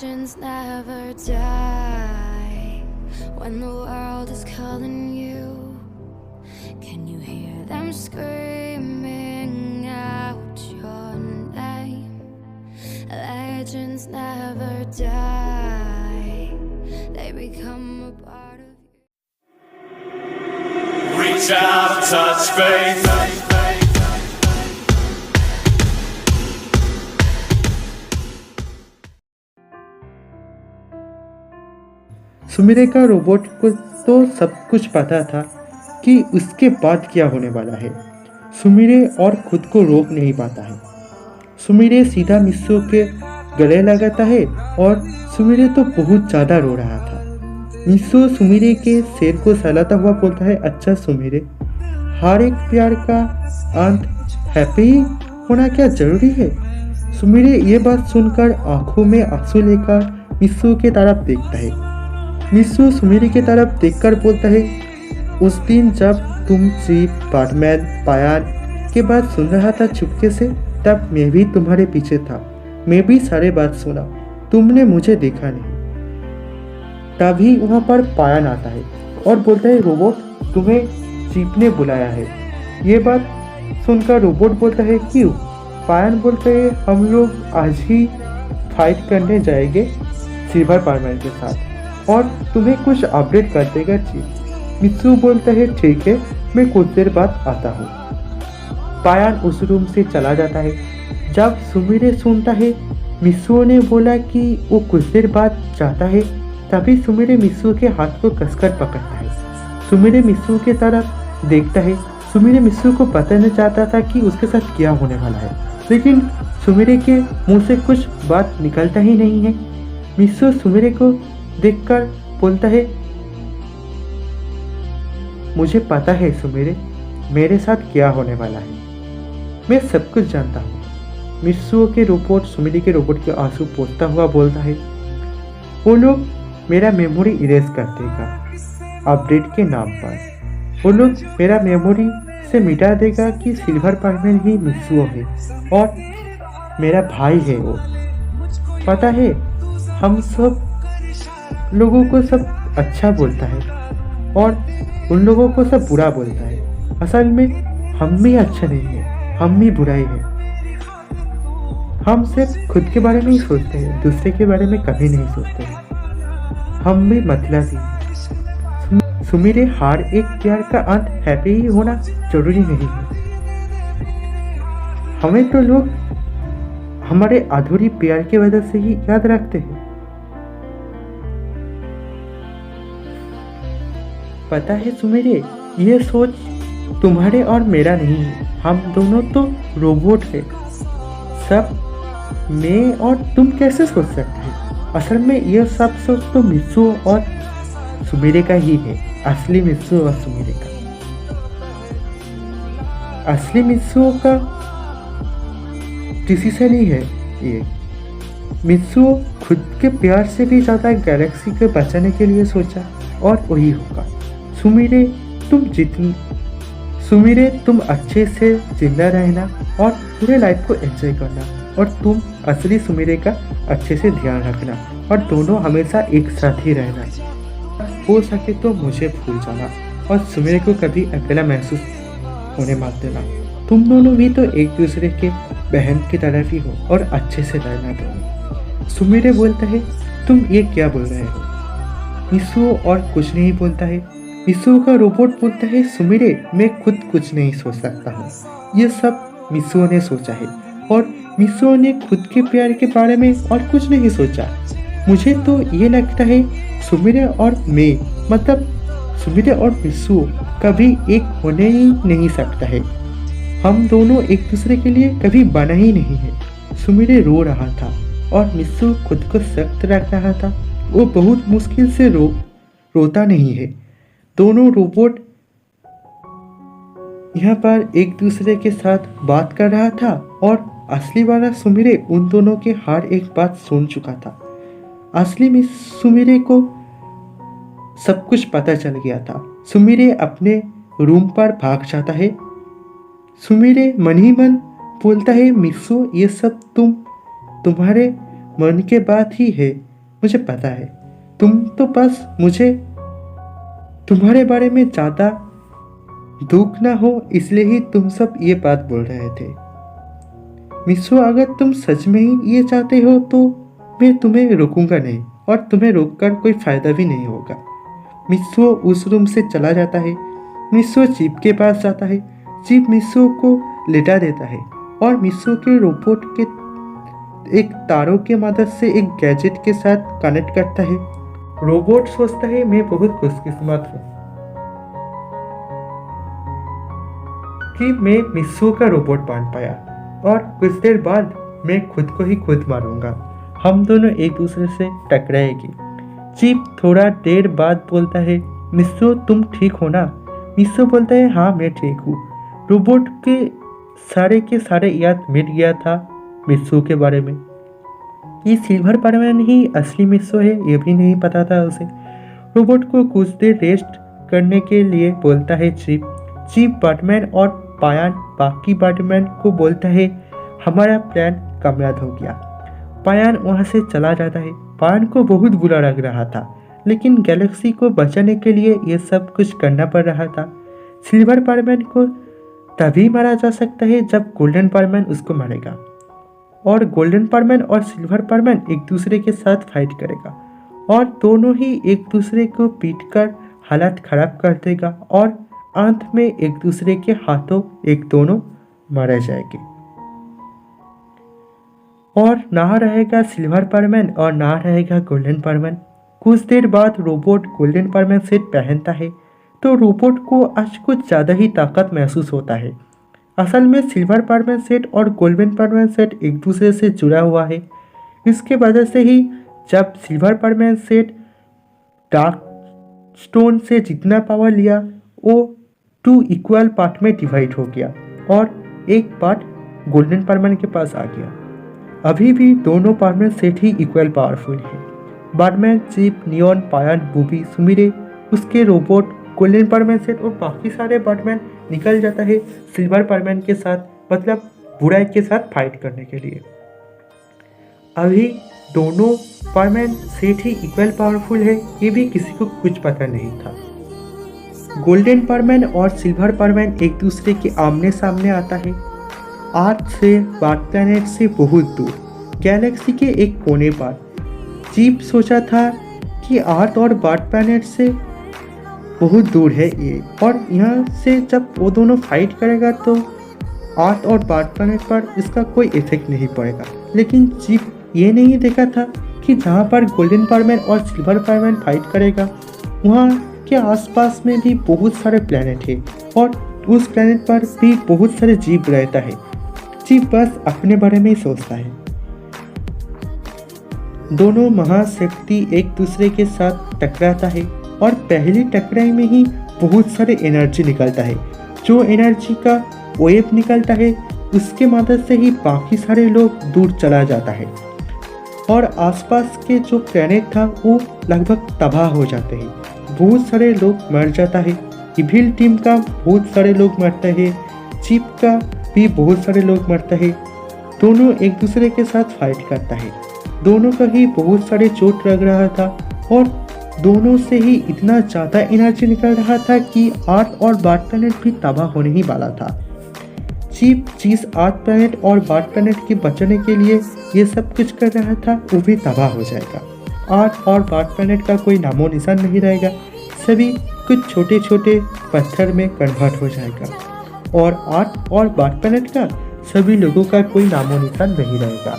Legends never die when the world is calling you. Can you hear them screaming out your name? Legends never die, they become a part of you. Reach out, touch faith. Sumire का robot को तो सब कुछ पता था कि उसके बाद क्या होने वाला है। सुमिरे और खुद को रोक नहीं पाता है। सुमिरे सीधा मिस्सू के गले लगाता है और सुमिरे तो बहुत ज़्यादा रो रहा था। मिस्सू सुमिरे के सिर को सहलाता हुआ बोलता है, अच्छा सुमिरे, हर एक प्यार का अंत हैप्पी होना क्या जरूरी है? सुमिरे ये बात सुनकर आंखों में आंसू लेकर मिस्सू की तरफ देखता है। मिस्सू सुमिरे की तरफ देखकर बोलता है, उस दिन जब तुम जीप, बैटमैन, पायान के बात सुन रहा था चुपके से, तब मैं भी तुम्हारे पीछे था। मैं भी सारे बात सुना, तुमने मुझे देखा नहीं। तभी वहाँ पर पायान आता है और बोलता है, रोबोट, तुम्हें जीप ने बुलाया है। ये बात सुनकर रोबोट बोलता है, क्यों? पायान बोलता है, हम लोग आज ही फाइट करने जाएंगे सिल्वर पारमैन के साथ और तुम्हें कुछ अपडेट कर देगा चीफ। मित्सू बोलता है, ठीक है, मैं कुछ देर बाद आता हूँ। पायान उस रूम से चला जाता है। जब सुमिरे सुनता है मित्सू ने बोला कि वो कुछ देर बाद जाता है, तभी सुमिरे मित्सू के हाथ को कसकर पकड़ता है। सुमिरे मित्सू की तरफ देखता है। सुमिरे मित्सू को पता नहीं चाहता था कि उसके साथ क्या होने वाला है, लेकिन सुमिरे के मुंह से कुछ बात निकलता ही नहीं है। मित्सू सुमिरे को देखकर बोलता है, मुझे पता है सुमिरे, मेरे साथ क्या होने वाला है, मैं सब कुछ जानता हूँ। मित्सू के रोबोट सुमिरे के रोबोट के आंसू पोंछता हुआ बोलता है, वो लोग मेरा मेमोरी इरेज कर देगा अपडेट के नाम पर। वो लोग मेरा मेमोरी से मिटा देगा कि सिल्वर पारमैन ही मित्सू है और मेरा भाई है वो। पता है, हम सब लोगों को सब अच्छा बोलता है और उन लोगों को सब बुरा बोलता है। असल में हम भी अच्छा नहीं है, हम भी बुराई है। हम सिर्फ खुद के बारे में ही सोचते हैं, दूसरे के बारे में कभी नहीं सोचते हैं। हम भी मतलबी हैं। सुमिरे, हर एक प्यार का अंत हैप्पी ही होना जरूरी नहीं है। हमें तो लोग हमारे अधूरी प्यार की वजह से ही याद रखते हैं। पता है सुमिरे, ये सोच तुम्हारे और मेरा नहीं है, हम दोनों तो रोबोट है। सब मैं और तुम कैसे सोच सकते हैं? असल में यह सब सोच तो मित्सू और सुमिरे का ही है। असली मित्सू और सुमिरे का, असली मित्सू का डिसीजन ही है ये। मित्सू खुद के प्यार से भी ज़्यादा गैलेक्सी को बचाने के लिए सोचा और वही होगा। सुमिरे, तुम अच्छे से जिंदा रहना और पूरे लाइफ को एंजॉय करना, और तुम असली सुमिरे का अच्छे से ध्यान रखना और दोनों हमेशा एक साथ ही रहना। हो सके तो मुझे भूल जाना और सुमिरे को कभी अकेला महसूस होने मत देना। तुम दोनों भी तो एक दूसरे के बहन की तरह ही हो और अच्छे से रहना दोनों। सुमिरे बोलता है, तुम ये क्या बोल रहे हो? मित्सू और कुछ नहीं बोलता है। मित्सू का रोबोट बोलता है, सुमिरे, मैं खुद कुछ नहीं सोच सकता हूँ, ये सब मित्सू ने सोचा है और मित्सू ने खुद के प्यार के बारे में और कुछ नहीं सोचा। मुझे तो ये लगता है सुमिरे और मैं, मतलब सुमिरे और मित्सू कभी एक होने ही नहीं सकता है। हम दोनों एक दूसरे के लिए कभी बना ही नहीं है। सुमिरे रो रहा था और मित्सू खुद को सख्त रख रहा था। वो बहुत मुश्किल से रोता नहीं है। दोनों रोबोट यहाँ पर एक दूसरे के साथ बात कर रहा था और असली वाला सुमिरे उन दोनों के हर एक बात सुन चुका था। असली में सुमिरे को सब कुछ पता चल गया था। सुमिरे अपने रूम पर भाग जाता है। सुमिरे मन ही मन बोलता है, मित्सू, ये सब तुम्हारे मन के बात ही है। मुझे पता है, तुम तो बस मुझे तुम्हारे बारे में ज़्यादा दुख ना हो इसलिए ही तुम सब ये बात बोल रहे थे। मिस्सो, अगर तुम सच में ही ये चाहते हो तो मैं तुम्हें रोकूंगा नहीं और तुम्हें रोककर कोई फ़ायदा भी नहीं होगा। मिस्सो उस रूम से चला जाता है। मिस्सो चीप के पास जाता है। चीप मिस्सो को लेटा देता है और मिस्सो के रोबोट के एक तारों के मदद से एक गैजेट के साथ कनेक्ट करता है। रोबोट सोचता है मैं बहुत खुशकिस्मत हूँ कि मैं मिस्सो का रोबोट बन पाया और कुछ देर बाद मैं खुद को ही खुद मारूंगा। हम दोनों एक दूसरे से टकराएंगे। चीप थोड़ा देर बाद बोलता है, मिस्सो तुम ठीक हो ना? मिस्सो बोलता है, हाँ मैं ठीक हूँ। रोबोट के सारे याद मिट गया था मिस्सो के बारे में। ये सिल्वर परमैन ही असली मिस्सो है ये भी नहीं पता था उसे। रोबोट को कुछ देर रेस्ट करने के लिए बोलता है चीप। चीप बैटमैन और पायान बाकी बैटमैन को बोलता है, हमारा प्लान कामयाब हो गया। पायान वहाँ से चला जाता है। पायान को बहुत बुरा लग रहा था, लेकिन गैलेक्सी को बचाने के लिए ये सब कुछ करना पड़ रहा था। सिल्वर परमैन को तभी मारा जा सकता है जब गोल्डन परमैन उसको मारेगा और गोल्डन परमैन और सिल्वर परमैन एक दूसरे के साथ फाइट करेगा और दोनों ही एक दूसरे को पीटकर हालत खराब कर देगा और अंत में एक दूसरे के हाथों एक दोनों मारे जाएंगे और ना रहेगा सिल्वर परमैन और ना रहेगा गोल्डन परमैन। कुछ देर बाद रोबोट गोल्डन परमैन सेट पहनता है तो रोबोट को आज कुछ ज़्यादा ही ताकत महसूस होता है। असल में सिल्वर परमैन सेट और गोल्डन परमैन सेट एक दूसरे से जुड़ा हुआ है। इसके वजह से ही जब सिल्वर परमैन सेट डार्क स्टोन से जितना पावर लिया वो 2 इक्वल पार्ट में डिवाइड हो गया और एक पार्ट गोल्डन परमैन के पास आ गया। अभी भी दोनों परमैन सेट ही इक्वल पावरफुल है। Batman, Chip, Neon, Payan, Booby, Sumire, उसके रोबोट, गोल्डन परमैन सेट और बाकी सारे बैटमैन निकल जाता है सिल्वर परमैन के साथ, मतलब बुराई के साथ फाइट करने के लिए। अभी दोनों परमैन सेट ही इक्वल पावरफुल है ये भी किसी को कुछ पता नहीं था। गोल्डन परमैन और सिल्वर परमैन एक दूसरे के आमने सामने आता है। अर्थ से बार्थ प्लैनेट से बहुत दूर गैलेक्सी के एक कोने पर। चीप सोचा था कि अर्थ और बार्थ प्लैनेट से बहुत दूर है ये और यहाँ से जब वो दोनों फाइट करेगा तो अर्थ और बार्थ प्लैनेट पर इसका कोई इफेक्ट नहीं पड़ेगा। लेकिन चीप ये नहीं देखा था कि जहाँ पर गोल्डन परमैन और सिल्वर परमैन फाइट करेगा वहाँ के आसपास में भी बहुत सारे प्लैनेट है और उस प्लैनेट पर भी बहुत सारे जीव रहता है। चीप बस अपने बारे में ही सोचता है। दोनों महाशक्ति एक दूसरे के साथ टकराता है और पहली टकराई में ही बहुत सारे एनर्जी निकलता है। जो एनर्जी का वेव निकलता है उसके मदद से ही बाकी सारे लोग दूर चला जाता है और आसपास के जो प्लैनेट था वो लगभग तबाह हो जाते हैं। बहुत सारे लोग मर जाता है। इविल टीम का बहुत सारे लोग मरते हैं। चीप का भी बहुत सारे लोग मरते हैं। दोनों एक दूसरे के साथ फाइट करता है। दोनों का ही बहुत सारे चोट लग रहा था और दोनों से ही इतना ज़्यादा एनर्जी निकल रहा था कि अर्थ और बार्थ प्लैनेट भी तबाह होने ही वाला था। चीप जिस अर्थ प्लैनेट और बार्थ प्लैनेट के बचने के लिए ये सब कुछ कर रहा था वो भी तबाह हो जाएगा। अर्थ और बार्थ प्लैनेट का कोई नामो निशान नहीं रहेगा। सभी कुछ छोटे छोटे पत्थर में कन्वर्ट हो जाएगा और अर्थ और बार्थ प्लैनेट का सभी लोगों का कोई नामो निशान नहीं रहेगा।